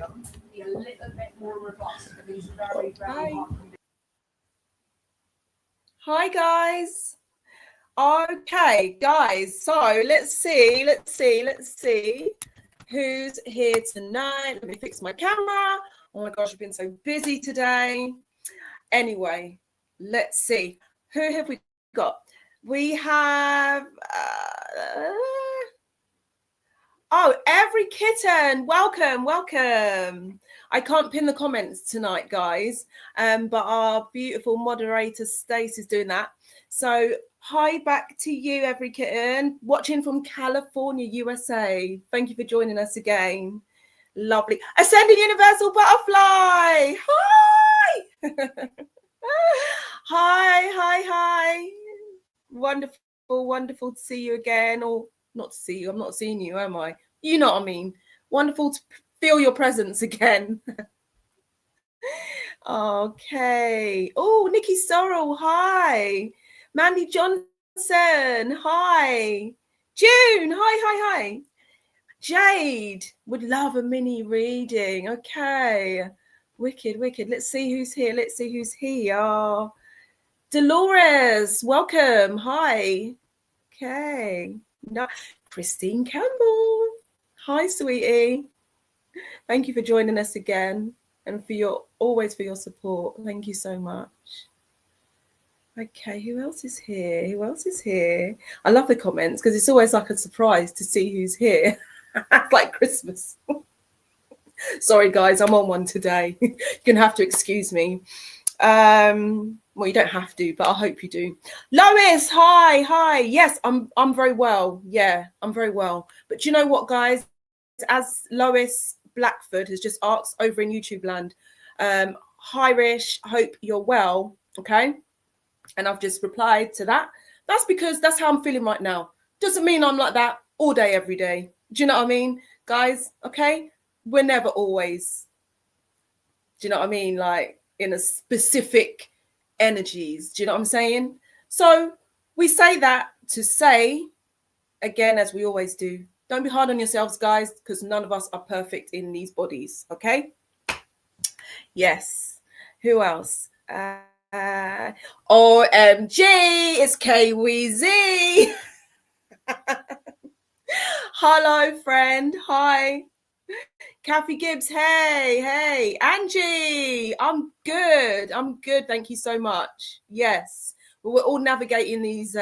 medium be a little bit more robust for these very, very hot conditions. Hi guys. Okay, guys. So let's see who's here tonight. Let me fix my camera. Oh my gosh, I've been so busy today. Anyway, let's see. Who have we got? We have Every Kitten. Welcome. I can't pin the comments tonight, guys, but our beautiful moderator Stace is doing that. So hi back to you, Every Kitten, watching from California, USA. Thank you for joining us again. Lovely. Ascending Universal Butterfly. Hi. Hi. Wonderful to see you again, or not to see you. I'm not seeing you, am I? You know what I mean. Wonderful to feel your presence again. Okay. Oh, Nikki Sorrell. Hi. Mandy Johnson. Hi. June. Hi. Jade would love a mini reading. Okay. Wicked. Let's see who's here. Dolores, welcome. Hi. Okay. No, Christine Campbell. Hi, sweetie. Thank you for joining us again and for your support. Thank you so much. Okay, who else is here? I love the comments because it's always like a surprise to see who's here. It's like Christmas. Sorry, guys, I'm on one today. You're going to have to excuse me. Well, you don't have to, but I hope you do. Lois, hi. Yes, I'm very well. Yeah, I'm very well. But you know what, guys? As Lois Blackford has just asked over in YouTube land, hi Rish, hope you're well. Okay, and I've just replied to that. That's because that's how I'm feeling right now. Doesn't mean I'm like that all day, every day. Do you know what I mean, guys? Okay, we're never always. Do you know what I mean? Like in a specific energies. Do you know what I'm saying? So we say that to say, again, as we always do, don't be hard on yourselves, guys, because none of us are perfect in these bodies. Okay? Yes. Who else? OMG, it's KWZ. Hello, friend. Hi. Kathy Gibbs, hey. Angie, I'm good. Thank you so much. Yes. We're all navigating these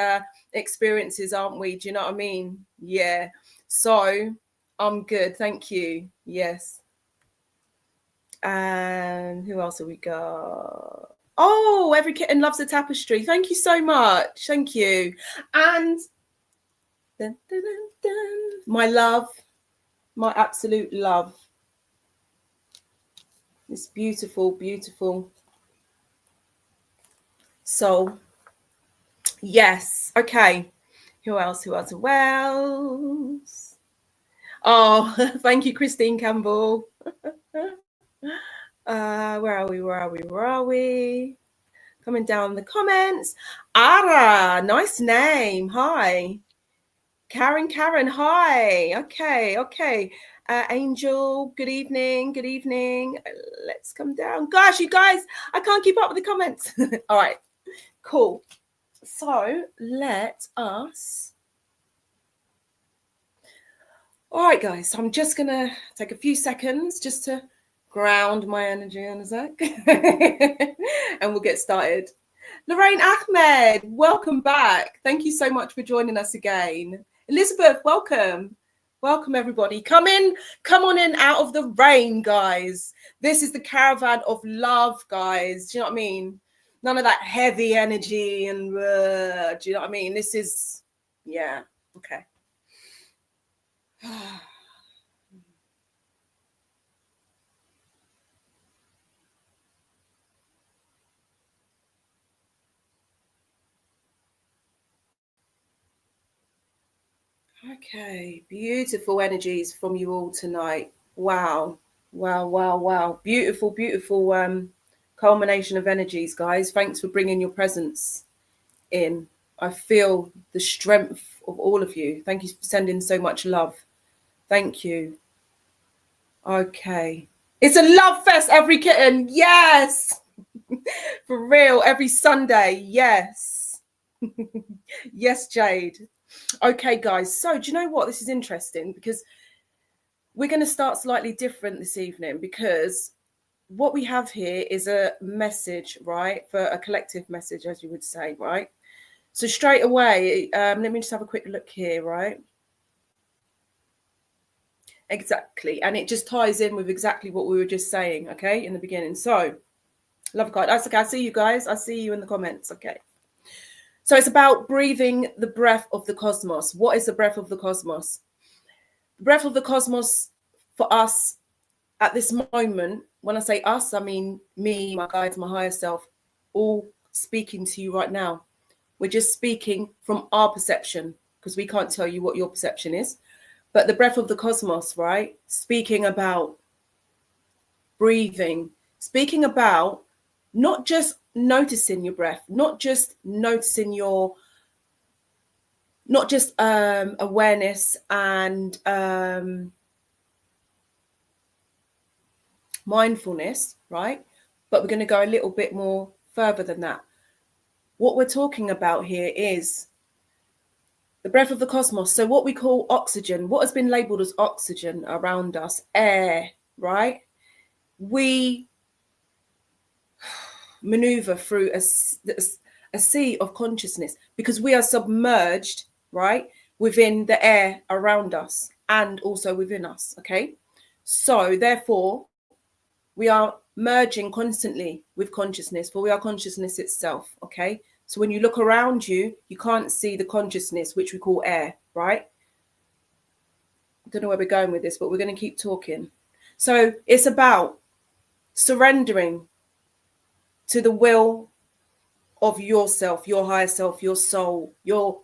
experiences, aren't we? Do you know what I mean? Yeah. So I'm good. Thank you. Yes. And who else have we got? Oh, Every Kitten Loves a Tapestry. Thank you so much. Thank you. And my love, my absolute love. This beautiful soul. Yes. Okay. Who else? Oh, thank you, Christine Campbell. Where are we? Coming down the comments. Ara, nice name. Hi. Karen, hi. Okay. Angel, good evening. Let's come down. Gosh, you guys, I can't keep up with the comments. All right, cool. So let us. All right, guys, so I'm just going to take a few seconds just to ground my energy on a sec. And we'll get started. Lorraine Ahmed, welcome back. Thank you so much for joining us again. Elizabeth, welcome. Welcome, everybody. Come on in out of the rain, guys. This is the caravan of love, guys. Do you know what I mean? None of that heavy energy and do you know what I mean? This is, yeah, okay. Okay, beautiful energies from you all tonight. Wow. Beautiful culmination of energies, guys. Thanks for bringing your presence in. I feel the strength of all of you. Thank you for sending so much love. Thank you. Okay. It's a love fest, every kitten. Yes. For real, every Sunday. Yes. Yes, Jade. Okay, guys. So do you know what? This is interesting because we're going to start slightly different this evening, because what we have here is a message, right? For a collective message, as you would say, right? So straight away, let me just have a quick look here, right? Exactly. And it just ties in with exactly what we were just saying, okay, in the beginning. So, love God. That's okay. I see you guys. I see you in the comments. Okay. So it's about breathing the breath of the cosmos. What is the breath of the cosmos? The breath of the cosmos for us at this moment, when I say us, I mean me, my guides, my higher self, all speaking to you right now. We're just speaking from our perception, because we can't tell you what your perception is. But the breath of the cosmos, right? Speaking about breathing, speaking about not just noticing your breath, not just noticing your, not just awareness and mindfulness, right? But we're going to go a little bit more further than that. What we're talking about here is the breath of the cosmos. So what we call oxygen, what has been labeled as oxygen around us, air, right? We maneuver through a sea of consciousness because we are submerged, right, within the air around us and also within us, okay? So therefore, we are merging constantly with consciousness, for we are consciousness itself, okay? So when you look around you, you can't see the consciousness, which we call air, right? I don't know where we're going with this, but we're going to keep talking. So it's about surrendering to the will of yourself, your higher self, your soul, your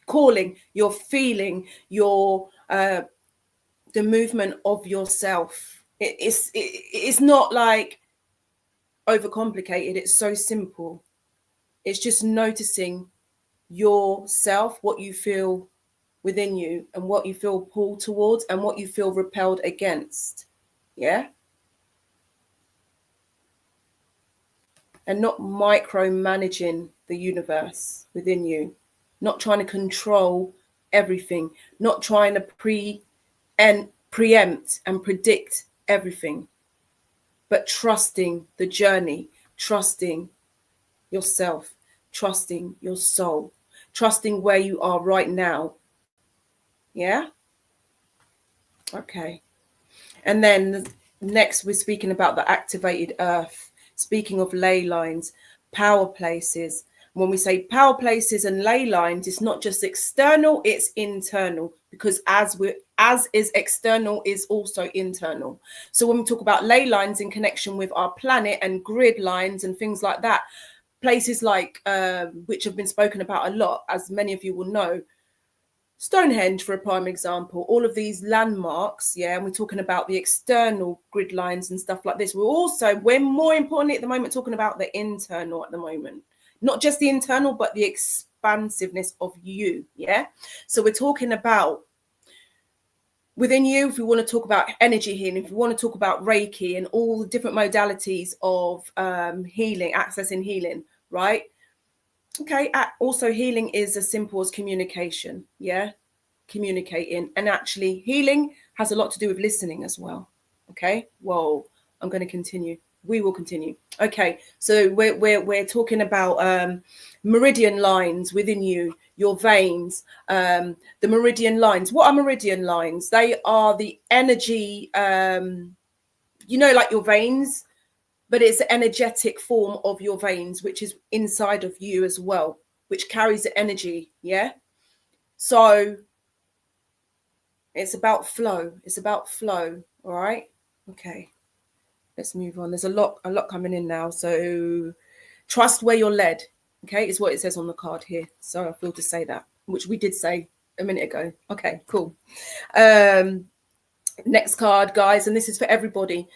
calling, your feeling, your the movement of yourself. It's not like overcomplicated. It's so simple. It's just noticing yourself, what you feel within you, and what you feel pulled towards, and what you feel repelled against. Yeah. And not micromanaging the universe within you, not trying to control everything, not trying to preempt and predict everything, but trusting the journey, trusting yourself, trusting your soul, trusting where you are right now. Yeah. Okay. And then next we're speaking about the activated earth, speaking of ley lines, power places. When we say power places and ley lines, it's not just external, it's internal, because as is external is also internal. So when we talk about ley lines in connection with our planet and grid lines and things like that, places like which have been spoken about a lot, as many of you will know, Stonehenge, for a prime example, all of these landmarks, yeah, and we're talking about the external grid lines and stuff like this. We're more importantly at the moment talking about the internal at the moment, not just the internal, but the expansiveness of you, yeah. So we're talking about within you, if we want to talk about energy healing, if we want to talk about Reiki and all the different modalities of healing, accessing healing, right? Okay, also healing is as simple as communication, yeah, communicating. And actually healing has a lot to do with listening as well. Okay, whoa, I'm going to continue. We will continue. Okay, so we're talking about meridian lines within you, your veins, the meridian lines. What are meridian lines? They are the energy, you know, like your veins, but it's an energetic form of your veins, which is inside of you as well, which carries the energy. Yeah. So it's about flow. It's about flow. All right. Okay. Let's move on. There's a lot coming in now. So trust where you're led. Okay. Is what it says on the card here. So I feel to say that, which we did say a minute ago. Okay, cool. Next card, guys. And this is for everybody.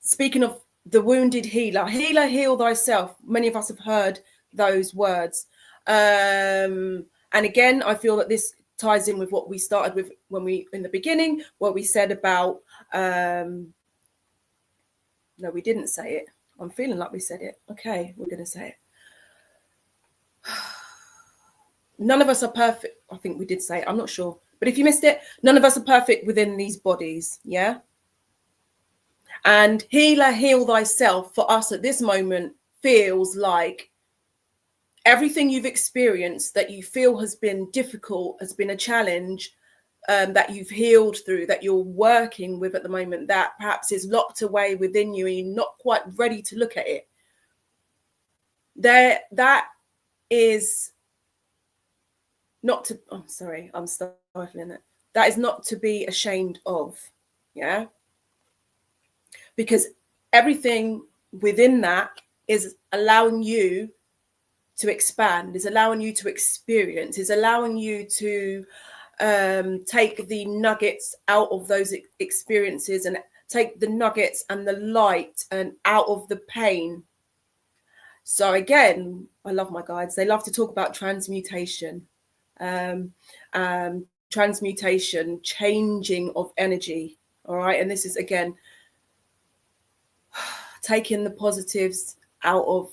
Speaking of the wounded healer, heal thyself. Many of us have heard those words. And again, I feel that this ties in with what we started with when we, in the beginning, what we said about No, we didn't say it. I'm feeling like we said it. Okay, we're going to say it. None of us are perfect. I think we did say it. I'm not sure. But if you missed it, none of us are perfect within these bodies. Yeah. And healer, heal thyself for us at this moment feels like everything you've experienced that you feel has been difficult, has been a challenge, that you've healed through, that you're working with at the moment, that perhaps is locked away within you and you're not quite ready to look at it. That is not to, oh, sorry, I'm stifling it. That is not to be ashamed of, yeah? Because everything within that is allowing you to expand, is allowing you to experience, is allowing you to take the nuggets out of those experiences and take the nuggets and the light and out of the pain. So again, I love my guides. They love to talk about transmutation, transmutation, changing of energy. All right. And this is, again, taking the positives out of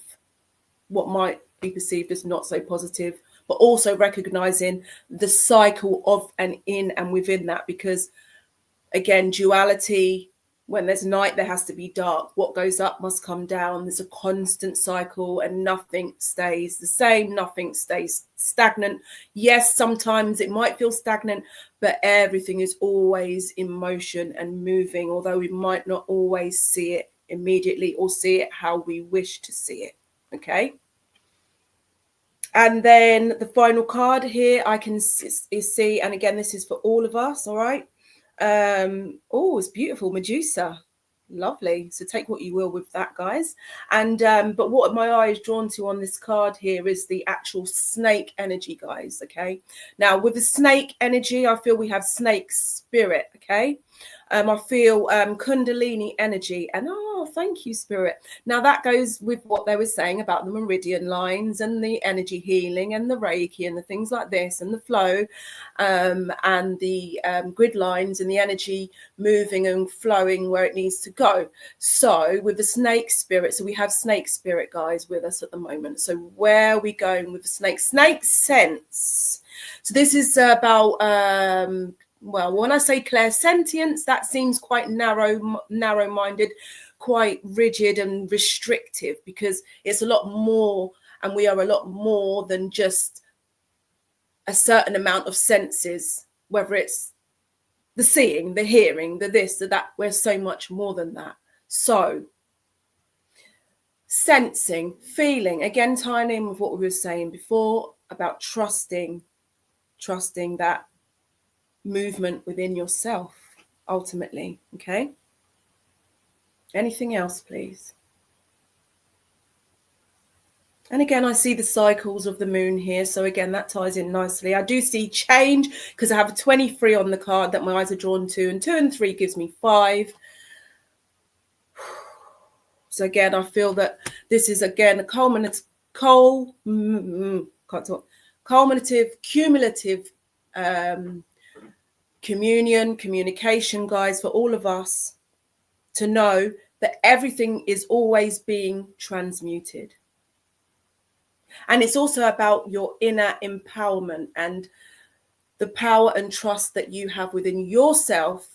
what might be perceived as not so positive, but also recognizing the cycle of and in and within that. Because again, duality, when there's night, there has to be dark. What goes up must come down. There's a constant cycle and nothing stays the same. Nothing stays stagnant. Yes, sometimes it might feel stagnant, but everything is always in motion and moving, although we might not always see it immediately or see it how we wish to see it. Okay. And then the final card here I can see, and again, this is for all of us. All right. Oh, it's beautiful. Medusa. Lovely. So take what you will with that, guys. And but what my eye is drawn to on this card here is the actual snake energy, guys. Okay. Now with the snake energy, I feel we have snake spirit. Okay. I feel Kundalini energy, and oh, thank you, Spirit. Now that goes with what they were saying about the meridian lines and the energy healing and the Reiki and the things like this and the flow, and the grid lines and the energy moving and flowing where it needs to go. So with the snake spirit, so we have snake spirit guys with us at the moment. So where are we going with the snake? Snake sense. So this is about well, when I say clairsentience, that seems quite narrow-minded, quite rigid and restrictive, because it's a lot more, and we are a lot more than just a certain amount of senses, whether it's the seeing, the hearing, the this, the that. We're so much more than that. So sensing, feeling, again, tying in with what we were saying before about trusting that movement within yourself, ultimately. Okay. Anything else, please? And again, I see the cycles of the moon here. So again, that ties in nicely. I do see change because I have a 23 on the card that my eyes are drawn to, and 2 and 3 gives me 5. So again, I feel that this is again a culminative, cumulative communication, guys, for all of us to know that everything is always being transmuted. And it's also about your inner empowerment and the power and trust that you have within yourself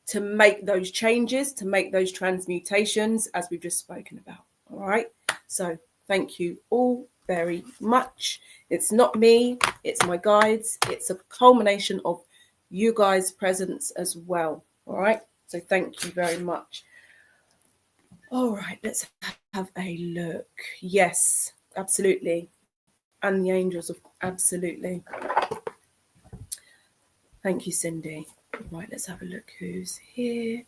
to make those changes, to make those transmutations, as we've just spoken about. All right. So thank you all very much. It's not me, it's my guides. It's a culmination of you guys' presence as well. All right. So thank you very much. All right. Let's have a look. Yes, absolutely. And the angels of absolutely. Thank you, Cindy. Right, let's have a look who's here.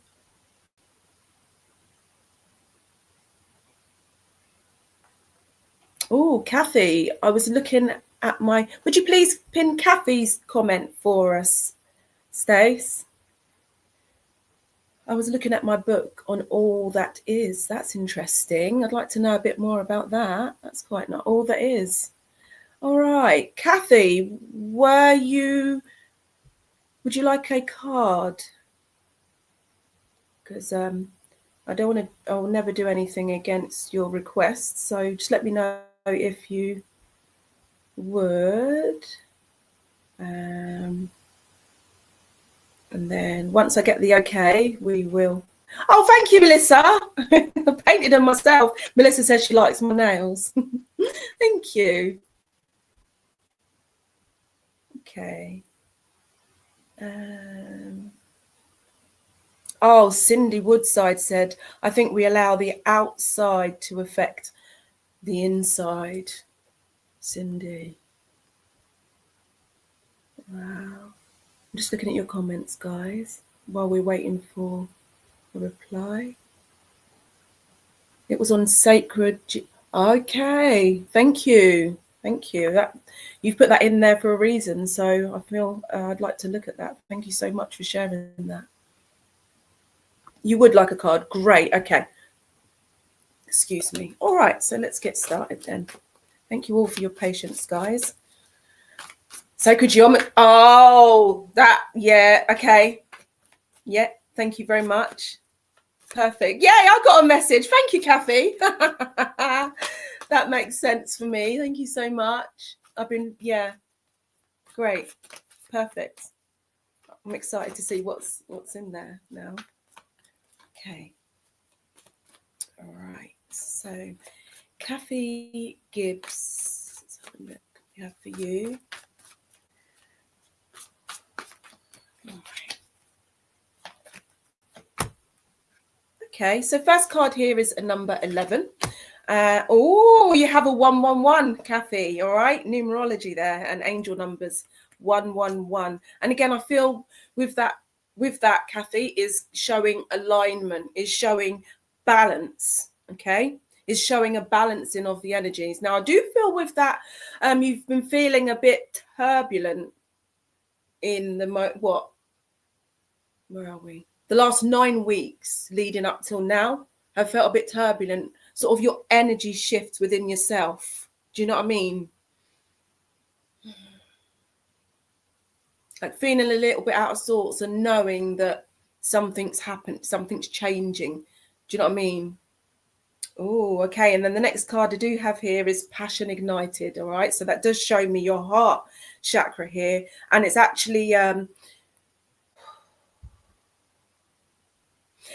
Oh, Kathy, I was looking at my, would you please pin Kathy's comment for us, Stace? I was looking at my book on all that is. That's interesting. I'd like to know a bit more about that. That's quite not all that is. All right, Kathy, would you like a card? Because I'll never do anything against your request. So just let me know if you would. And then once I get the okay, we will. Oh, thank you, Melissa. I painted them myself. Melissa says she likes my nails. Thank you. Okay. Oh, Cindy Woodside said, I think we allow the outside to affect the inside. Cindy. Wow. I'm just looking at your comments, guys, while we're waiting for a reply. It was on sacred. Okay, thank you. Thank you. That you've put that in there for a reason, so I feel I'd like to look at that. Thank you so much for sharing that. You would like a card? Great. Okay. Excuse me. All right, so let's get started then. Thank you all for your patience, guys. Sacred geometry. Oh, that, yeah, okay. Yeah, thank you very much. Perfect. Yeah, I got a message. Thank you, Kathy. That makes sense for me. Thank you so much. Yeah, great. Perfect. I'm excited to see what's in there now. Okay. All right. So, Kathy Gibbs, let's have a look. We have for you. Okay, so first card here is a number 11. Oh, you have a 111, Kathy. All right, numerology there and angel numbers 111. And again, I feel with that, Kathy, is showing alignment, is showing balance. Okay, is showing a balancing of the energies. Now, I do feel with that, you've been feeling a bit turbulent in the where are we? The last 9 weeks leading up till now have felt a bit turbulent. Sort of your energy shifts within yourself. Do you know what I mean? Like feeling a little bit out of sorts and knowing that something's happened, something's changing. Do you know what I mean? Oh, okay. And then the next card I do have here is passion ignited. All right. So that does show me your heart chakra here. And it's actually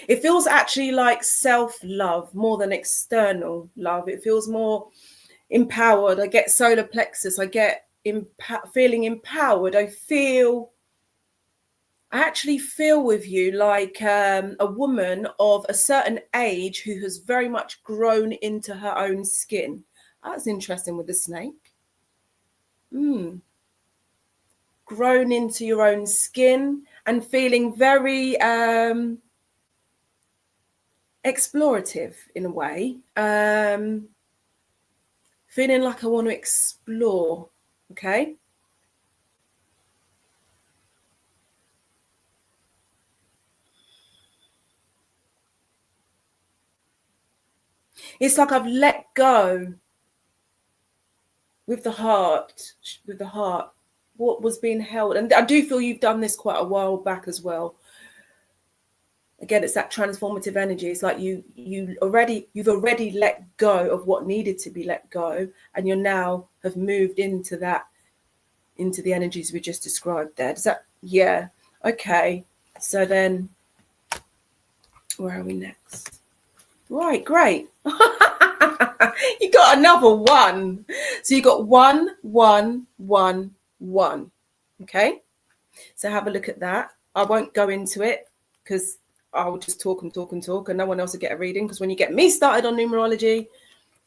it feels actually like self-love more than external love. It feels more empowered. I get solar plexus. I get feeling empowered. I actually feel with you like a woman of a certain age who has very much grown into her own skin. That's interesting with the snake. Grown into your own skin and feeling very explorative in a way. Feeling like I want to explore. Okay. It's like I've let go with the heart, what was being held. And I do feel you've done this quite a while back as well. Again, it's that transformative energy. It's like you've already let go of what needed to be let go, and you now have moved into the energies we just described there. Does that? Yeah. Okay. So then, where are we next? Right. Great. You got another one. So you got 1, 1, 1, 1. Okay. So have a look at that. I won't go into it because I'll just talk and talk and talk, and no one else will get a reading. Because when you get me started on numerology,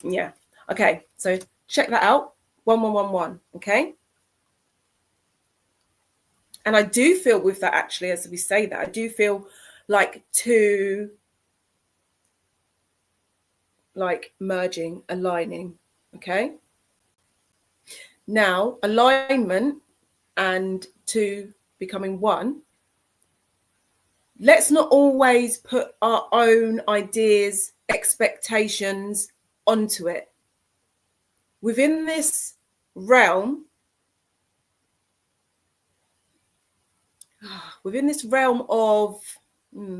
yeah. Okay. So check that out. 1, 1, 1, 1. Okay. And I do feel with that, actually, as we say that, I do feel like two, like merging, aligning. Okay. Now, alignment and 2 becoming 1. Let's not always put our own ideas, expectations onto it. Within this realm, of,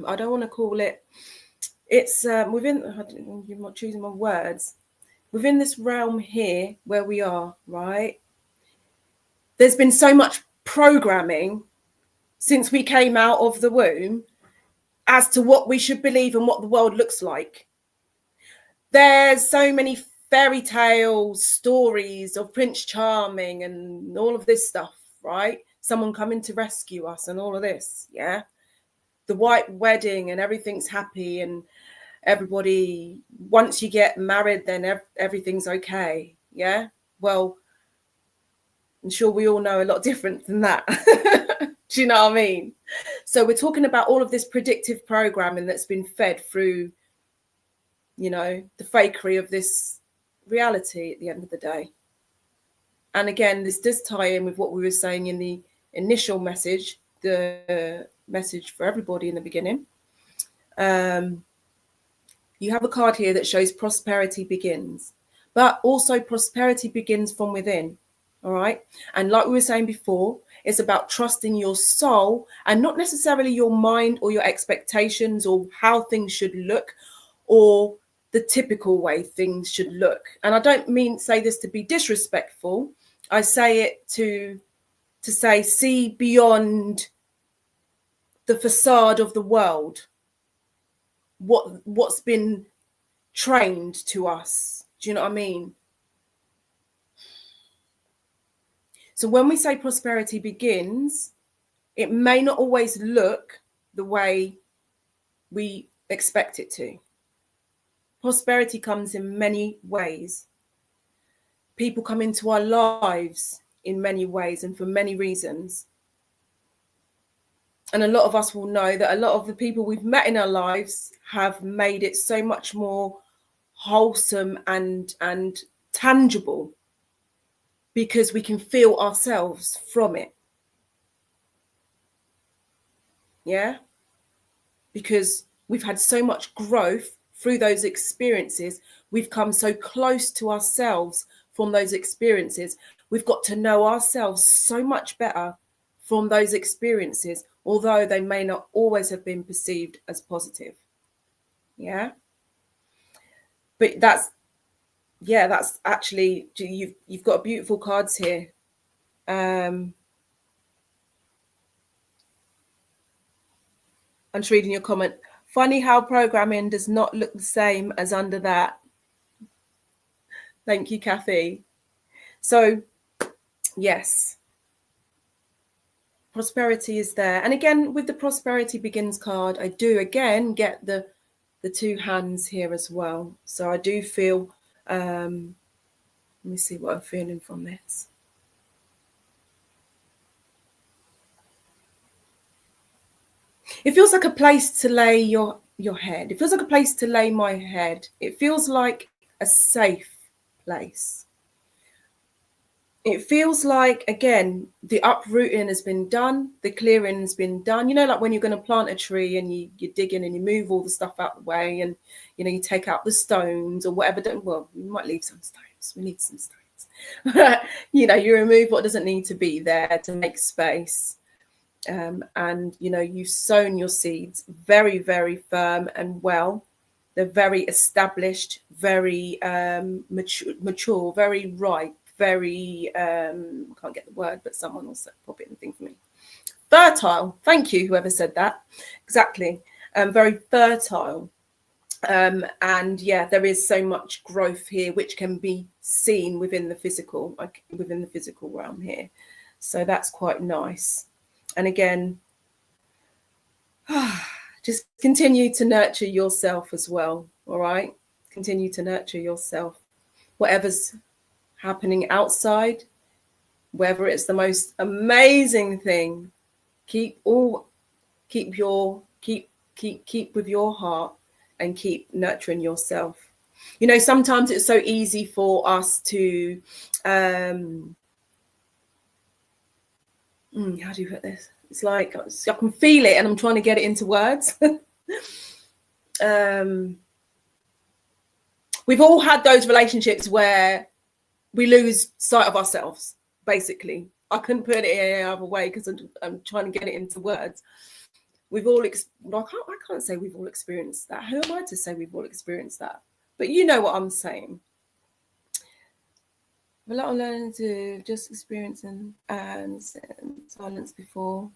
I don't want to call it, it's within, you're not choosing my words, within this realm here where we are, right? There's been so much programming since we came out of the womb as to what we should believe and what the world looks like. There's so many fairy tale stories of Prince Charming and all of this stuff, right? Someone coming to rescue us and all of this, yeah? The white wedding and everything's happy and everybody, once you get married, then everything's okay, yeah? Well, I'm sure we all know a lot different than that. Do you know what I mean? So we're talking about all of this predictive programming that's been fed through, you know, the fakery of this reality at the end of the day. And again, this does tie in with what we were saying in the initial message, the message for everybody in the beginning. You have a card here that shows prosperity begins, but also prosperity begins from within. All right. And like we were saying before, it's about trusting your soul and not necessarily your mind or your expectations or how things should look or the typical way things should look. And I don't mean say this to be disrespectful. I say it to say, see beyond the facade of the world, what's been trained to us. Do you know what I mean? So when we say prosperity begins, it may not always look the way we expect it to. Prosperity comes in many ways. People come into our lives in many ways and for many reasons. And a lot of us will know that a lot of the people we've met in our lives have made it so much more wholesome and tangible because we can feel ourselves from it. Yeah? Because we've had so much growth through those experiences. We've come so close to ourselves from those experiences. We've got to know ourselves so much better from those experiences, although they may not always have been perceived as positive. Yeah? But that's actually, you've got beautiful cards here. I'm just reading your comment. Funny how programming does not look the same as under that. Thank you, Kathy. So, yes, prosperity is there. And again, with the prosperity begins card, I do again get the two hands here as well. So I do feel, let me see what I'm feeling from this. It feels like a place to lay your head. It feels like a place to lay my head. It feels like a safe place. It feels like, again, the uprooting has been done. The clearing has been done. You know, like when you're going to plant a tree and you dig in and you move all the stuff out of the way and, you know, you take out the stones or whatever. Well, we might leave some stones. We need some stones. You know, you remove what doesn't need to be there to make space. And, you know, you've sown your seeds very, very firm and well. They're very established, very mature, very ripe, very, I can't get the word, but someone will pop it in the thing for me. Fertile. Thank you, whoever said that. Exactly. Very fertile. And yeah, there is so much growth here, which can be seen within the physical, like within the physical realm here. So that's quite nice. And again, just continue to nurture yourself as well. All right. Continue to nurture yourself. Whatever's happening outside, whether it's the most amazing thing, keep with your heart and keep nurturing yourself. You know, sometimes it's so easy for us to how do you put this? It's like I can feel it and I'm trying to get it into words. We've all had those relationships where we lose sight of ourselves, basically. I couldn't put it any other way because I'm trying to get it into words. we've all, I can't say we've all experienced that. Who am I to say we've all experienced that? But you know what I'm saying. A lot of learning to just experience and silence before.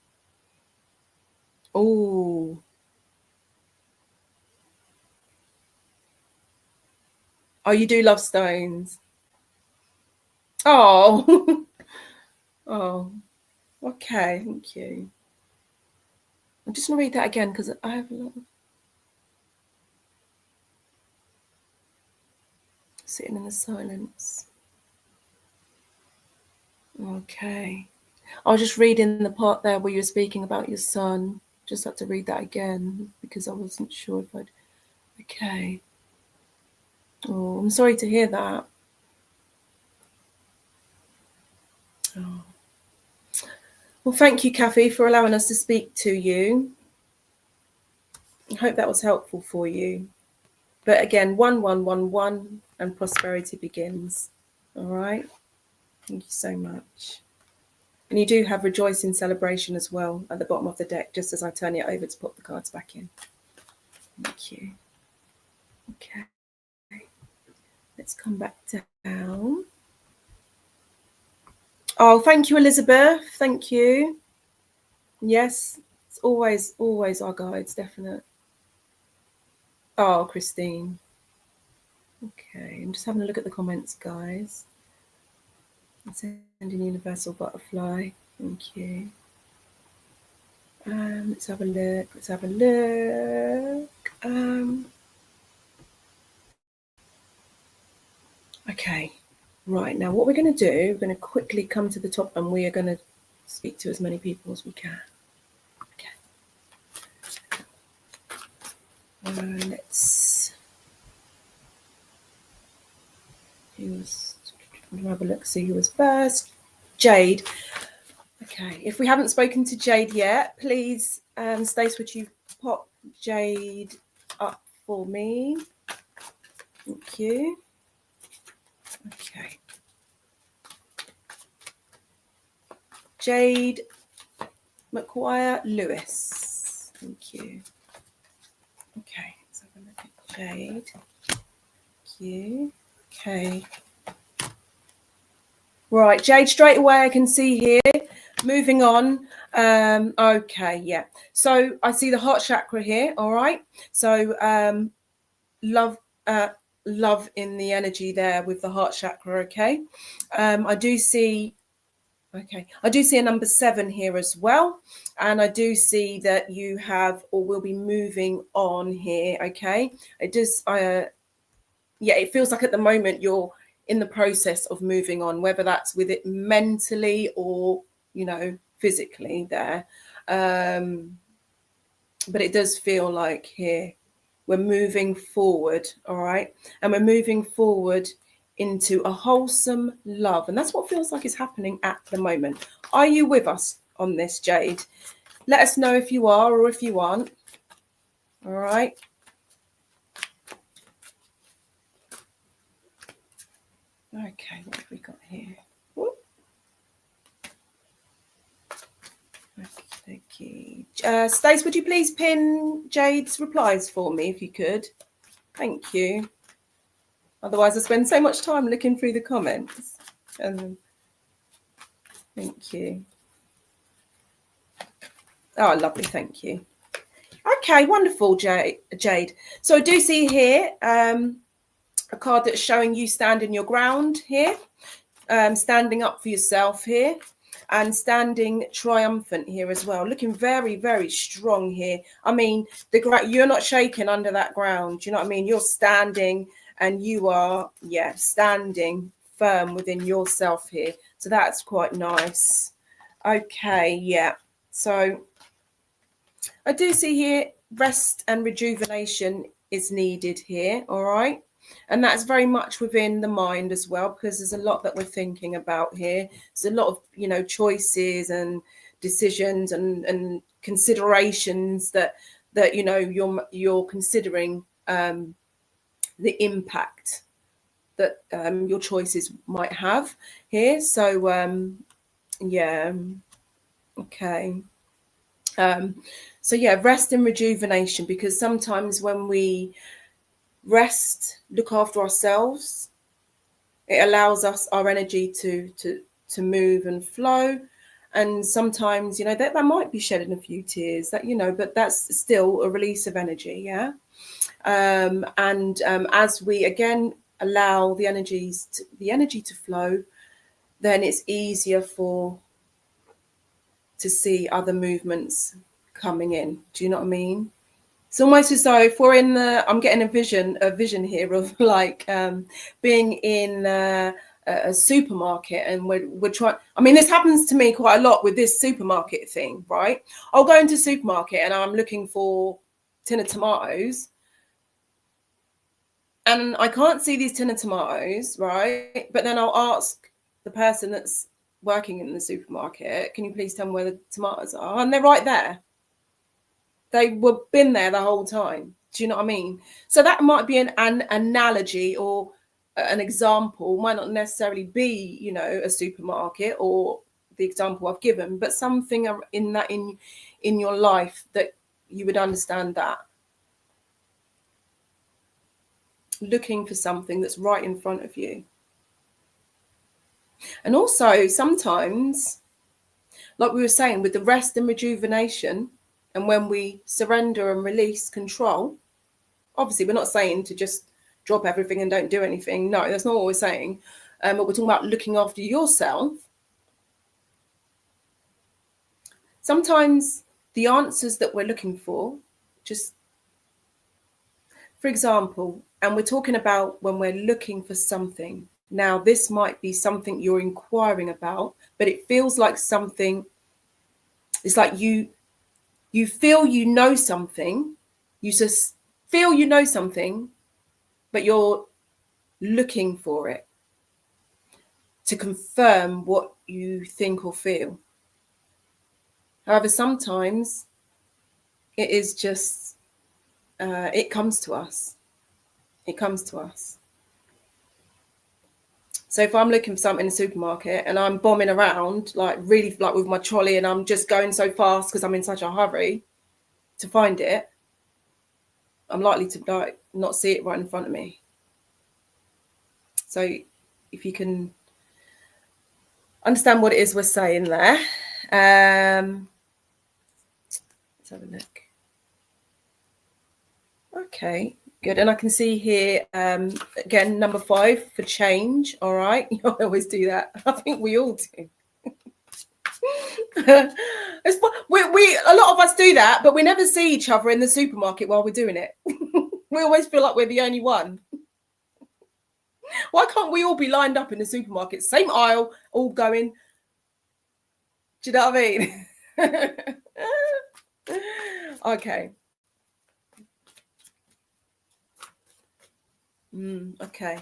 Oh, you do love stones. Oh, oh, okay, thank you. I'm just gonna read that again because I have a lot of sitting in the silence. Okay. I was just reading the part there where you were speaking about your son. Just had to read that again because I wasn't sure if I'd. Okay. Oh, I'm sorry to hear that. Oh. Well, thank you, Kathy, for allowing us to speak to you. I hope that was helpful for you. But again, 1111 and prosperity begins. All right. Thank you so much. And you do have rejoice in celebration as well at the bottom of the deck, just as I turn it over to put the cards back in. Thank you. Okay. Let's come back down. Oh, thank you, Elizabeth. Thank you. Yes, it's always our guides, definite. Oh, Christine. Okay, I'm just having a look at the comments, guys. I'm sending universal butterfly. Thank you. Let's have a look. Let's have a look. Okay. Right, now what we're going to do, we're going to quickly come to the top and we are going to speak to as many people as we can. Okay. Let's have a look, see who was first. Jade. Okay, if we haven't spoken to Jade yet, please, Stace, would you pop Jade up for me? Thank you. Okay. Jade McGuire Lewis. Thank you. Okay, let's have a look at Jade. Thank you. Okay. Right, Jade, straight away I can see here. Moving on. Okay, yeah. So I see the heart chakra here. All right. So love in the energy there with the heart chakra. Okay. I do see a number 7 here as well, and I do see that you have or will be moving on here. Okay. It does. It feels like at the moment you're in the process of moving on, whether that's with it mentally or physically there, but it does feel like here we're moving forward. All right, and we're moving forward into a wholesome love, and that's what feels like is happening at the moment. Are you with us on this, Jade? Let us know if you are or if you aren't. All right. Okay, what have we got here? Okay. Stace, would you please pin Jade's replies for me if you could? Thank you. Otherwise, I spend so much time looking through the comments. Thank you. Oh, lovely. Thank you. Okay, wonderful, Jade. So I do see here a card that's showing you standing your ground here, standing up for yourself here, and standing triumphant here as well. Looking very, very strong here. I mean, you're not shaking under that ground. You know what I mean? You're standing and you are, standing firm within yourself here. So that's quite nice. Okay, yeah. So I do see here rest and rejuvenation is needed here. All right. And that's very much within the mind as well, because there's a lot that we're thinking about here. There's a lot of, choices and decisions and considerations that you're considering the impact that your choices might have here. So, yeah. Okay. So yeah, rest and rejuvenation, because sometimes when we rest, look after ourselves, it allows us our energy to move and flow. And sometimes, you know, that might be shedding a few tears, that, you know, but that's still a release of energy. Yeah. As we again allow the energy to flow, then it's easier to see other movements coming in. Do you know what I mean? It's almost as though if we're in I'm getting a vision here of like being in a supermarket, and we're trying. I mean, this happens to me quite a lot with this supermarket thing, right? I'll go into supermarket and I'm looking for tin of tomatoes, and I can't see these tin of tomatoes, right? But then I'll ask the person that's working in the supermarket, can you please tell me where the tomatoes are? And they're right there. They were been there the whole time. Do you know what I mean? So that might be an analogy or an example. Might not necessarily be, you know, a supermarket or the example I've given, but something in that in your life that you would understand that. Looking for something that's right in front of you. And also sometimes, like we were saying, with the rest and rejuvenation, and when we surrender and release control, obviously we're not saying to just drop everything and don't do anything. No, that's not what we're saying. But we're talking about looking after yourself. Sometimes the answers that we're looking for, just for example, and we're talking about when we're looking for something. Now, this might be something you're inquiring about, but it feels like something, it's like you feel you know something, you just feel you know something, but you're looking for it to confirm what you think or feel. However, sometimes it is just, it comes to us. It comes to us. So if I'm looking for something in the supermarket and I'm bombing around, like really like with my trolley, and I'm just going so fast because I'm in such a hurry to find it, I'm likely to like not see it right in front of me. So if you can understand what it is we're saying there. Let's have a look. Okay, good. And I can see here, again, number 5 for change. All right. You always do that. I think we all do. It's, we a lot of us do that, but we never see each other in the supermarket while we're doing it. We always feel like we're the only one. Why can't we all be lined up in the supermarket, same aisle, all going? Do you know what I mean? Okay. Okay.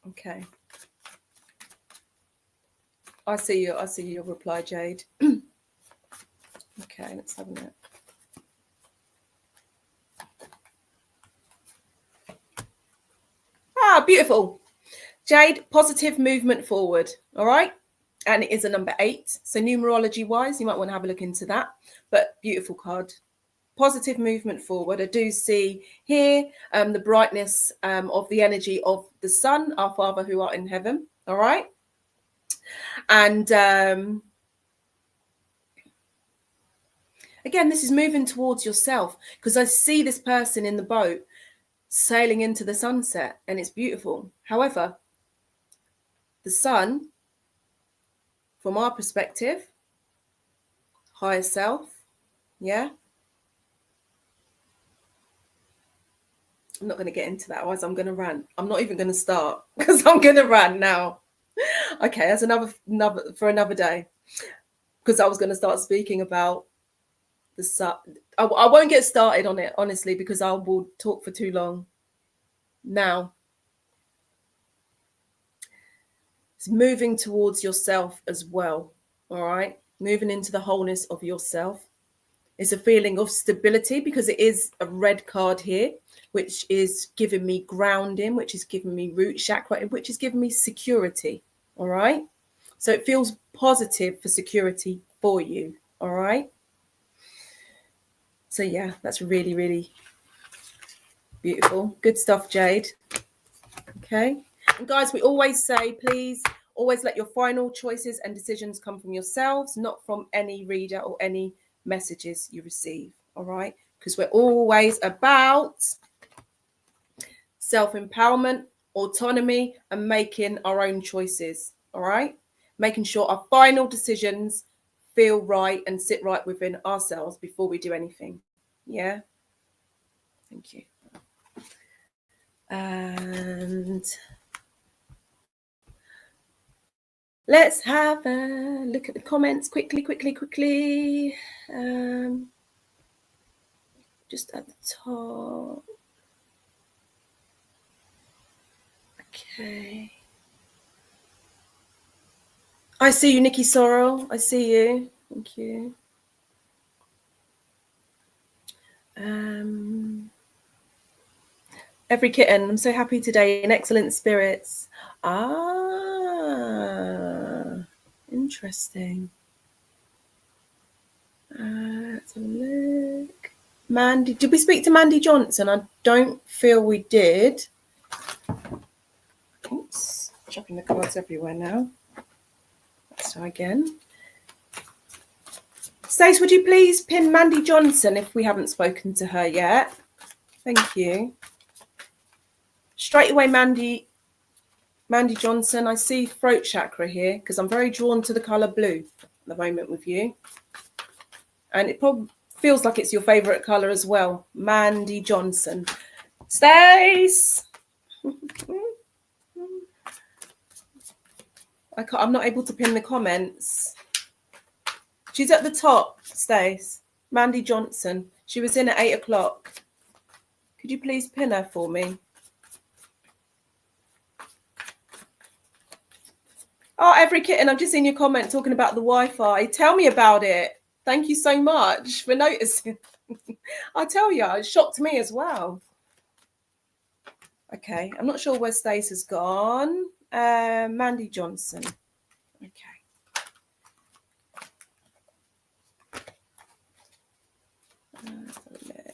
Okay. I see your reply, Jade. Okay, let's have a look. Ah, beautiful. Jade, positive movement forward. All right. And it is a number 8. So numerology wise, you might want to have a look into that. But beautiful card. Positive movement forward. I do see here the brightness of the energy of the sun, our Father who art in heaven. All right. And again, this is moving towards yourself, because I see this person in the boat sailing into the sunset, and it's beautiful. However, the sun, from our perspective, higher self, yeah. I'm not going to get into that, otherwise I'm going to rant. I'm not even going to start because I'm going to rant now. Okay, that's another for another day, because I was going to start speaking about the sun. I won't get started on it, honestly, because I will talk for too long. Now, it's moving towards yourself as well. All right, moving into the wholeness of yourself. It's a feeling of stability, because it is a red card here, which is giving me grounding, which is giving me root chakra, which is giving me security. All right. So it feels positive for security for you. All right. So yeah, that's really, really beautiful. Good stuff, Jade. Okay. And guys, we always say, please always let your final choices and decisions come from yourselves, not from any reader or any messages you receive. All right. Because we're always about self-empowerment, autonomy, and making our own choices. All right. Making sure our final decisions feel right and sit right within ourselves before we do anything. Yeah. Thank you. And let's have a look at the comments quickly. Just at the top. Okay. I see you, Nikki Sorrell. I see you. Thank you. Every kitten. I'm so happy today. In excellent spirits. Interesting. Let's have a look. Mandy, did we speak to Mandy Johnson? I don't feel we did. Oops, chopping the cards everywhere now. Let's try again. Stace, would you please pin Mandy Johnson if we haven't spoken to her yet? Thank you. Straight away, Mandy Johnson. I see throat chakra here because I'm very drawn to the colour blue at the moment with you. And it probably feels like it's your favourite colour as well. Mandy Johnson. Stace! I'm not able to pin the comments. She's at the top, Stace. Mandy Johnson. She was in at 8 o'clock. Could you please pin her for me? Oh, Every Kitten, I've just seen your comment talking about the Wi-Fi. Tell me about it. Thank you so much for noticing. I tell you, it shocked me as well. Okay, I'm not sure where Stace has gone. Mandy Johnson. Okay. Let's have a look.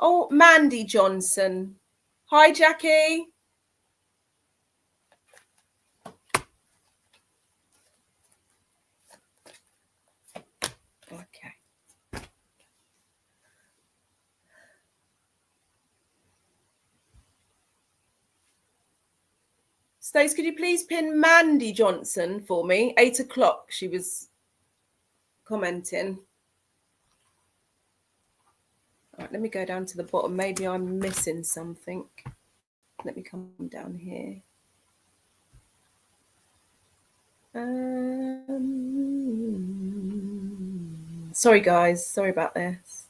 Oh, Mandy Johnson. Hi, Jackie. Okay. Stace, could you please pin Mandy Johnson for me? 8 o'clock, she was commenting. All right, let me go down to the bottom. Maybe I'm missing something. Let me come down here. Sorry, guys. Sorry about this.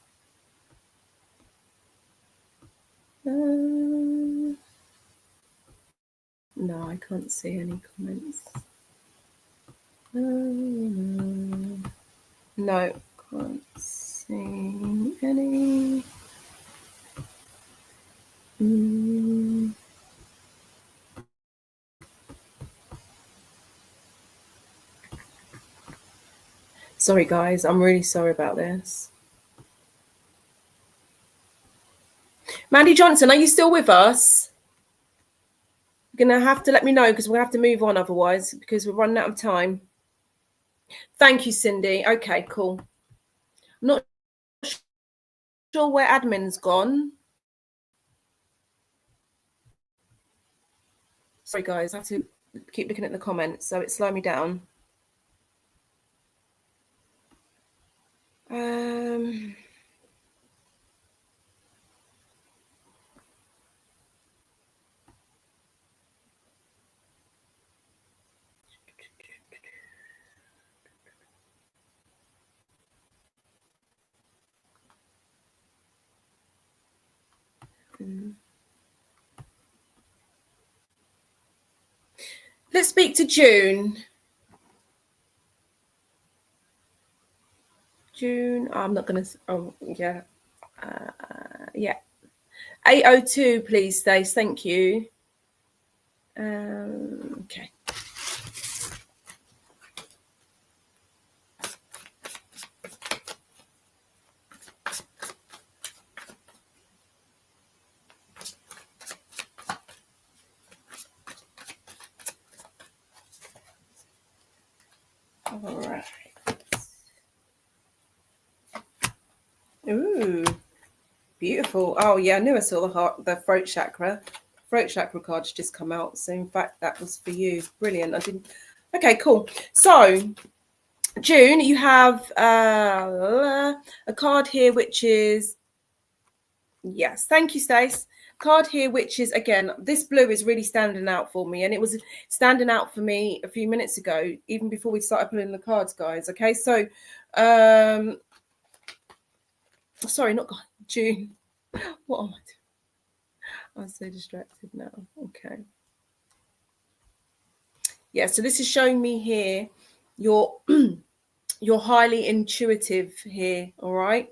No, I can't see any comments. No, can't see any. Sorry, guys. I'm really sorry about this. Mandy Johnson, are you still with us? You're going to have to let me know because we're going to have to move on otherwise because we're running out of time. Thank you, Cindy. Okay, cool. I'm not sure where admin's gone. Sorry, guys. I have to keep looking at the comments, so it's slowing me down. Let's speak to June. June. I'm not going to. Oh, yeah. Yeah. 802, please, Stace. Thank you. Okay. All right. Ooh, beautiful. Oh yeah, I knew I saw the throat chakra. Throat chakra card's just come out. So in fact, that was for you. Brilliant. I didn't. Okay, cool. So June, you have a card here, which is, yes, thank you, Stace. Card here, which is, again, this blue is really standing out for me, and it was standing out for me a few minutes ago, even before we started pulling the cards, guys. Okay, so sorry, not June. What am I doing? I'm so distracted now. Okay. Yeah, so this is showing me here you're highly intuitive here, all right?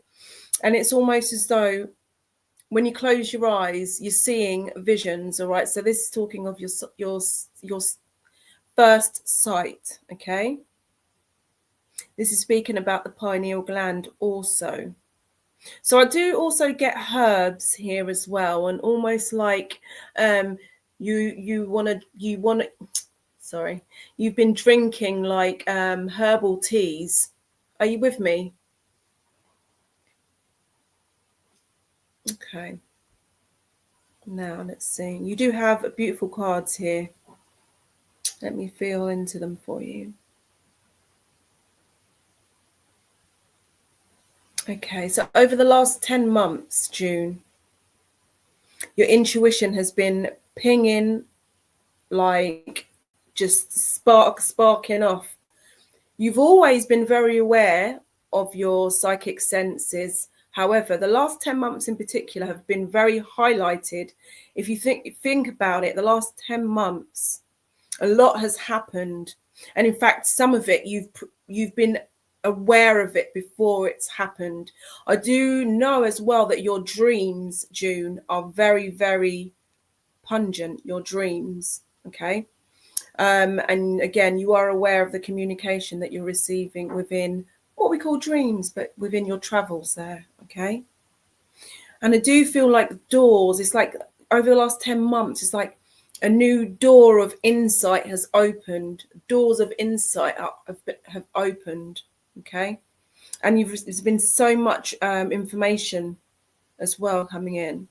And it's almost as though when you close your eyes, you're seeing visions, all right? So this is talking of your first sight, okay? This is speaking about the pineal gland also. So I do also get herbs here as well, and almost like you want to sorry, you've been drinking like herbal teas. Are you with me? Okay. Now let's see. You do have beautiful cards here. Let me feel into them for you. Okay, so over the last 10 months, June, your intuition has been pinging, like just sparking off. You've always been very aware of your psychic senses. However, the last 10 months in particular have been very highlighted. If you think about it, the last 10 months, a lot has happened. And in fact, some of it you've been aware of it before it's happened. I do know as well that your dreams, June, are very, very pungent. Your dreams, okay? And again, you are aware of the communication that you're receiving within what we call dreams, but within your travels there, okay? And I do feel like doors, it's like over the last 10 months, it's like a new door of insight has opened. Doors of insight have opened, okay? And there's been so much information as well coming in.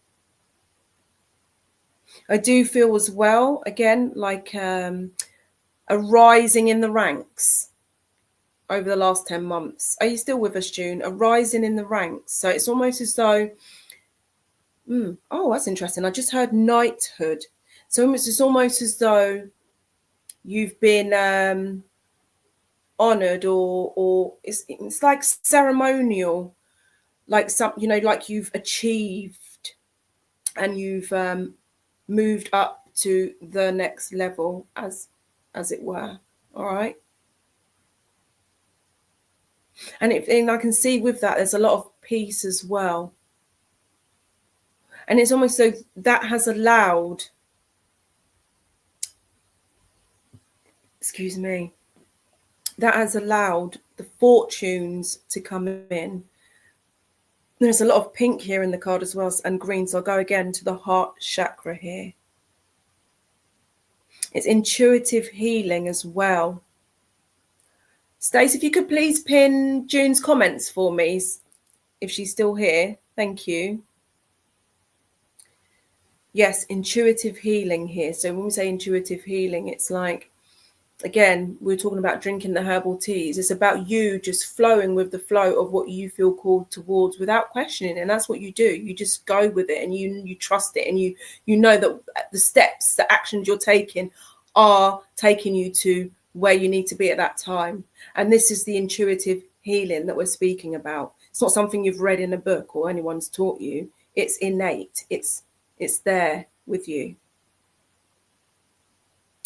I do feel as well, again, like a rising in the ranks over the last 10 months. Are you still with us, June? A rising in the ranks. So it's almost as though, oh, that's interesting. I just heard knighthood. So it's almost as though you've been honored, or it's like ceremonial, like some, you know, like you've achieved and you've moved up to the next level, as it were. All right. And I can see with that there's a lot of peace as well. And it's almost so that has allowed, excuse me, that has allowed the fortunes to come in. There's a lot of pink here in the card as well, and green. So I'll go again to the heart chakra here. It's intuitive healing as well. Stace, if you could please pin June's comments for me, if she's still here. Thank you. Yes, intuitive healing here. So when we say intuitive healing, it's like, again, we're talking about drinking the herbal teas. It's about you just flowing with the flow of what you feel called towards without questioning. And that's what you do. You just go with it, and you trust it, and you know that the steps, the actions you're taking are taking you to where you need to be at that time. And this is the intuitive healing that we're speaking about. It's not something you've read in a book or anyone's taught you. It's innate. It's there with you.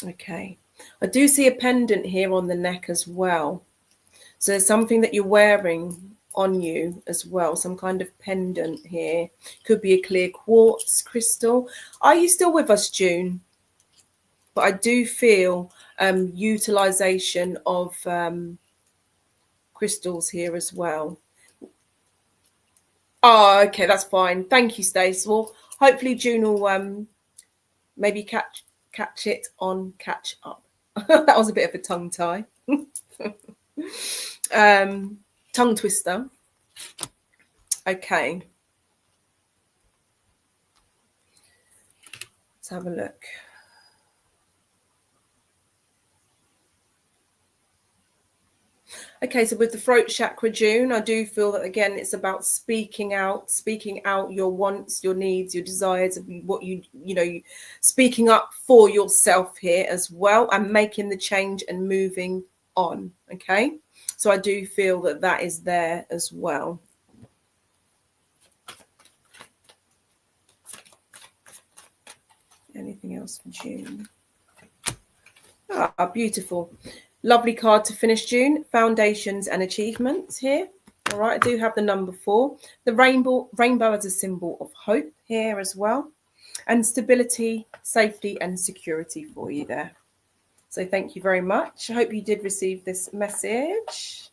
Okay. I do see a pendant here on the neck as well. So there's something that you're wearing on you as well, some kind of pendant here. Could be a clear quartz crystal. Are you still with us, June? But I do feel utilization of crystals here as well. Oh, okay, that's fine. Thank you, Stace. Well, hopefully June will maybe catch it on catch up. That was a bit of a tongue tie. Tongue twister. Okay. Let's have a look. Okay, so with the throat chakra, June, I do feel that, again, it's about speaking out your wants, your needs, your desires, of what you speaking up for yourself here as well, and making the change and moving on. Okay, so I do feel that that is there as well. Anything else for June? Ah, beautiful. Lovely card to finish, June. Foundations and achievements here. All right, I do have the number 4. The rainbow as a symbol of hope here as well. And stability, safety and security for you there. So thank you very much. I hope you did receive this message.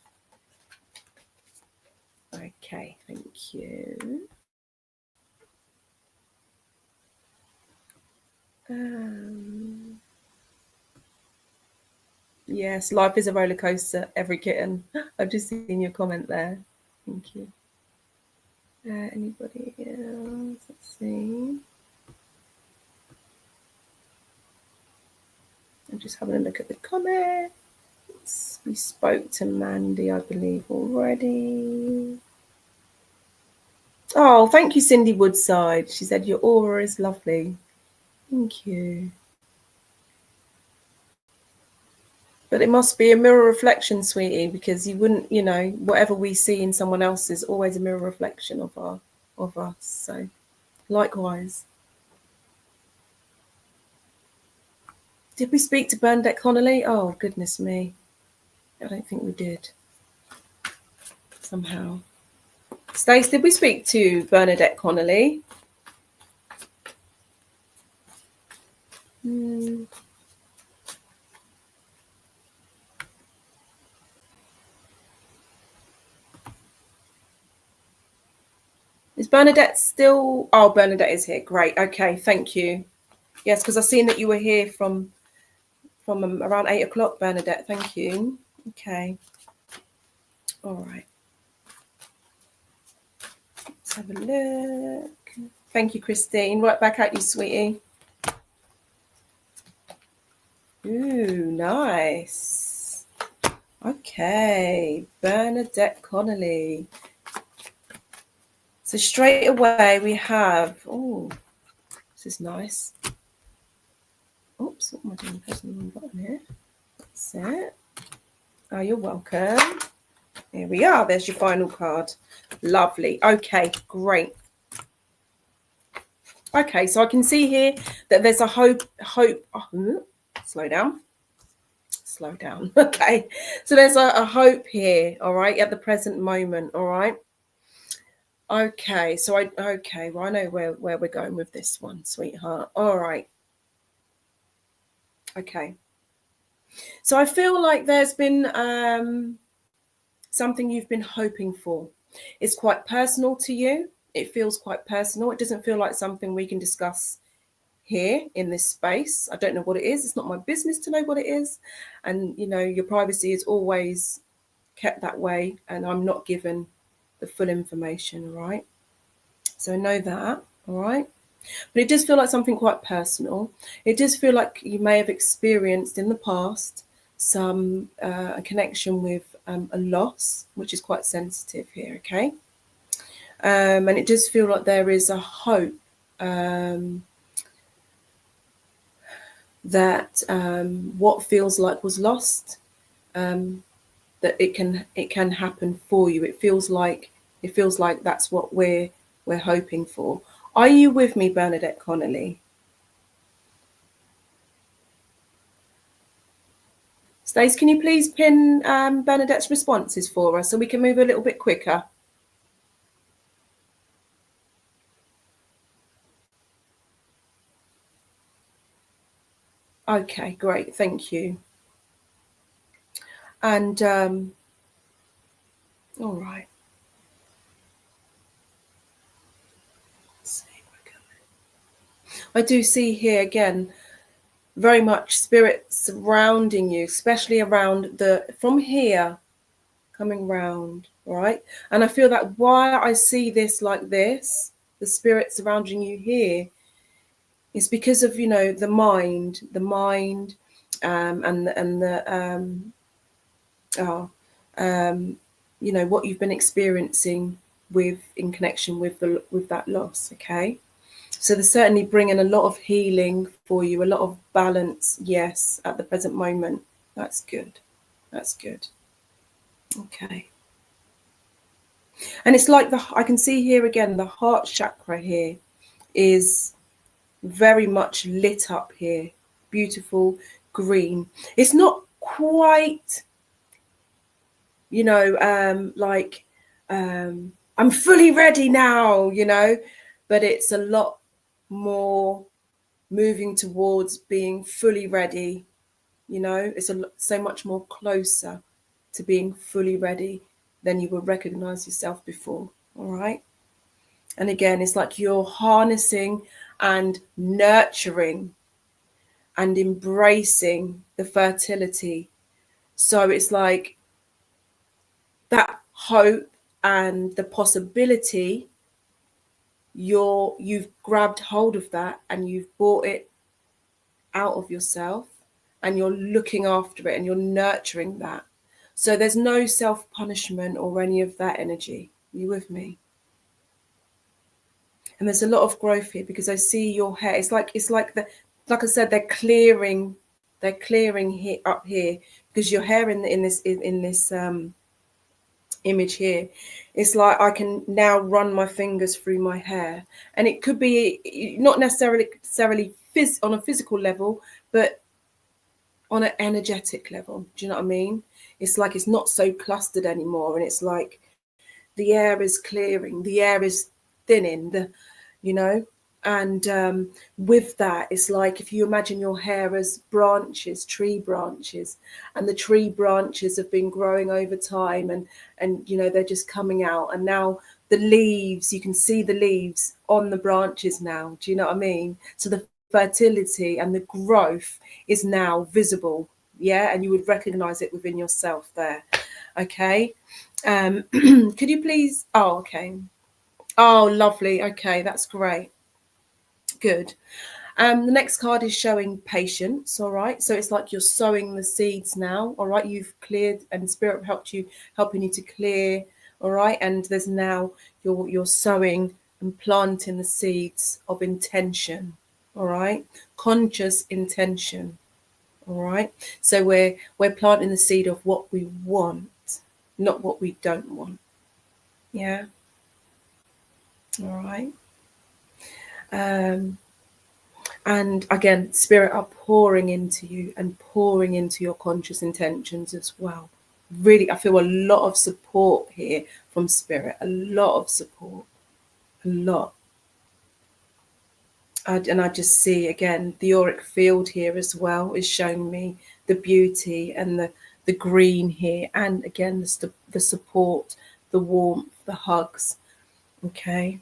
Okay, thank you. Yes, life is a roller coaster, every kitten. I've just seen your comment there. Thank you. Anybody else? Let's see. I'm just having a look at the comments. We spoke to Mandy, I believe, already. Oh, thank you, Cindy Woodside. She said your aura is lovely. Thank you. But it must be a mirror reflection, sweetie, because you wouldn't, whatever we see in someone else is always a mirror reflection of us. So, likewise. Did we speak to Bernadette Connolly? Oh, goodness me. I don't think we did. Somehow. Stace, did we speak to Bernadette Connolly? Is Bernadette still? Oh, Bernadette is here. Great. Okay, thank you. Yes, because I've seen that you were here from around 8 o'clock, Bernadette. Thank you. Okay. All right. Let's have a look. Thank you, Christine. Right back at you, sweetie. Ooh, nice. Okay, Bernadette Connolly. So straight away we have, oh, this is nice. Oops, what am I doing? Pressing the wrong button here. That's it. Oh, you're welcome. Here we are. There's your final card. Lovely. Okay, great. Okay, so I can see here that there's a hope. Slow down. Okay, so there's a hope here. All right, at the present moment. All right. Okay, so well, I know where we're going with this one, sweetheart. All right. Okay. So I feel like there's been something you've been hoping for. It's quite personal to you. It feels quite personal. It doesn't feel like something we can discuss here in this space. I don't know what it is. It's not my business to know what it is. And, your privacy is always kept that way. And I'm not given the full information, all right? So I know that, all right? But it does feel like something quite personal. It does feel like you may have experienced in the past some a connection with a loss, which is quite sensitive here, okay? And it does feel like there is a hope that what feels like was lost, that it can happen for you. It feels like that's what we're hoping for. Are you with me, Bernadette Connolly? Stace, can you please pin Bernadette's responses for us so we can move a little bit quicker? Okay, great, thank you. And all right. Let's see. I do see here again very much spirit surrounding you, especially around from here coming round, right? And I feel that why I see this like this, the spirit surrounding you here, is because of, you know, the mind, and the you know, what you've been experiencing in connection with that loss. Okay, so they're certainly bringing a lot of healing for you, a lot of balance. Yes, at the present moment. That's good. That's good. Okay. And it's like I can see here again, the heart chakra here is very much lit up here. Beautiful green. It's not quite, you know, like I'm fully ready now, you know, but it's a lot more moving towards being fully ready, you know. It's so much more closer to being fully ready than you would recognize yourself before. All right. And again, it's like you're harnessing and nurturing and embracing the fertility. So it's like that hope and the possibility, you've grabbed hold of that and you've brought it out of yourself, and you're looking after it and you're nurturing that. So there's no self-punishment or any of that energy. Are you with me? And there's a lot of growth here because I see your hair. It's like like I said, they're clearing here up here, because your hair in this image here, it's like I can now run my fingers through my hair, and it could be not necessarily on a physical level, but on an energetic level. Do you know what I mean? It's like it's not so clustered anymore, and it's like the air is clearing, the air is thinning, you know. And with that, it's like if you imagine your hair as branches, tree branches, and the tree branches have been growing over time, and you know, they're just coming out, and now the leaves, you can see the leaves on the branches now. Do you know what I mean? So the fertility and the growth is now visible. Yeah, and you would recognize it within yourself there. Okay. Could you please? Oh, okay. Oh, lovely. Okay, that's great. Good. The next card is showing patience. All right. So it's like you're sowing the seeds now. All right. You've cleared, and Spirit helping you to clear. All right. And there's now you're sowing and planting the seeds of intention. All right. Conscious intention. All right. So we're planting the seed of what we want, not what we don't want. Yeah. All right. And again, Spirit are pouring into you and pouring into your conscious intentions as well. Really, I feel a lot of support here from Spirit, a lot of support, a lot. And I just see again the auric field here as well is showing me the beauty and the green here, and again the support, the warmth, the hugs. Okay.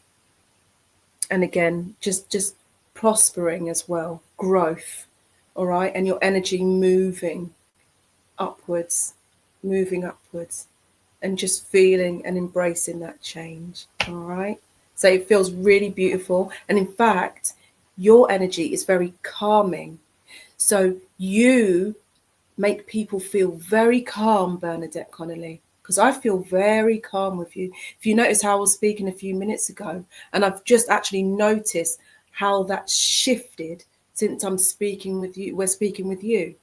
And again, just prospering as well, growth. All right. And your energy moving upwards, and just feeling and embracing that change. All right. So it feels really beautiful. And in fact, your energy is very calming. So you make people feel very calm, Bernadette Connolly, because I feel very calm with you. If you notice how I was speaking a few minutes ago, and I've just actually noticed how that shifted since I'm speaking with you. We're speaking with you.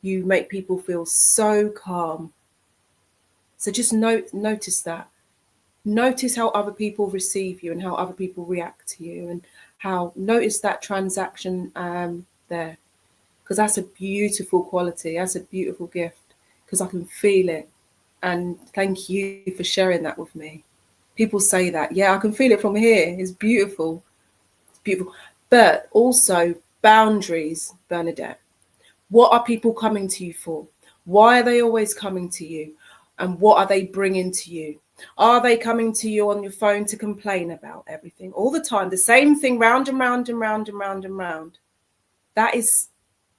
You make people feel so calm. So just notice that. Notice how other people receive you and how other people react to you, and how notice that transaction there. because that's a beautiful quality. That's a beautiful gift, because I can feel it. And thank you for sharing that with me. People say that, yeah, I can feel it from here. It's beautiful. It's beautiful. But also boundaries, Bernadette. What are people coming to you for? Why are they always coming to you? And what are they bringing to you? Are they coming to you on your phone to complain about everything all the time? The same thing, round and round and round and round and round. That is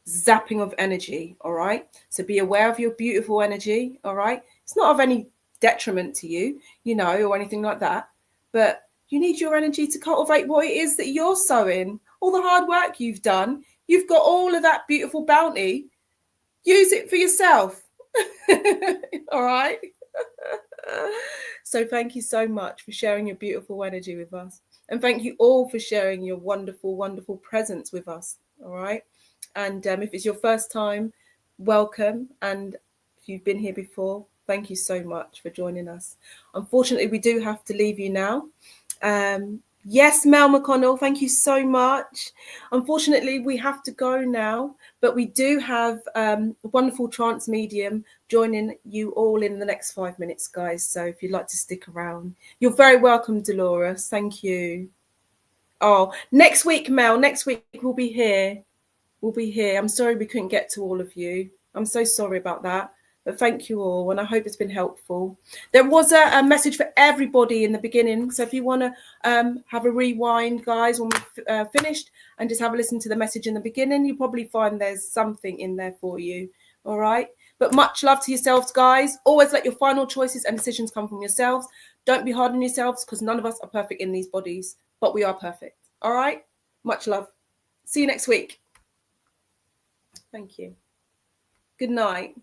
zapping of energy, all right? So be aware of your beautiful energy, all right? It's not of any detriment to you, you know, or anything like that. But you need your energy to cultivate what it is that you're sowing. All the hard work you've done, you've got all of that beautiful bounty. Use it for yourself. All right? So thank you so much for sharing your beautiful energy with us. And thank you all for sharing your wonderful, wonderful presence with us. All right? And if it's your first time, welcome. And if you've been here before, thank you so much for joining us. Unfortunately, we do have to leave you now. Yes, Mel McConnell, thank you so much. Unfortunately, we have to go now, but we do have a wonderful trance medium joining you all in the next 5 minutes, guys. So if you'd like to stick around, you're very welcome, Dolores. Thank you. Oh, next week, Mel, next week we'll be here. We'll be here. I'm sorry we couldn't get to all of you. I'm so sorry about that. But thank you all, and I hope it's been helpful. There was a message for everybody in the beginning. So if you want to have a rewind, guys, when we've finished, and just have a listen to the message in the beginning, you'll probably find there's something in there for you. All right? But much love to yourselves, guys. Always let your final choices and decisions come from yourselves. Don't be hard on yourselves, because none of us are perfect in these bodies, but we are perfect. All right? Much love. See you next week. Thank you. Good night.